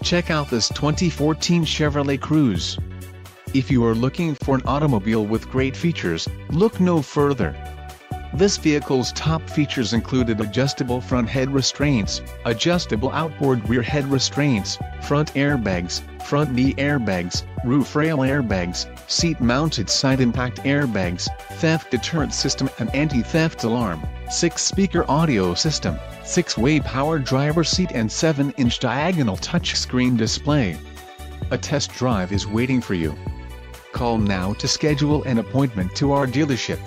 Check out this 2014 Chevrolet Cruze. If you are looking for an automobile with great features, look no further. This vehicle's top features included adjustable front head restraints, adjustable outboard rear head restraints, front airbags, front knee airbags, roof rail airbags, seat-mounted side impact airbags, theft deterrent system and anti-theft alarm, 6-speaker audio system, 6-way power driver seat and 7-inch diagonal touchscreen display. A test drive is waiting for you. Call now to schedule an appointment to our dealership.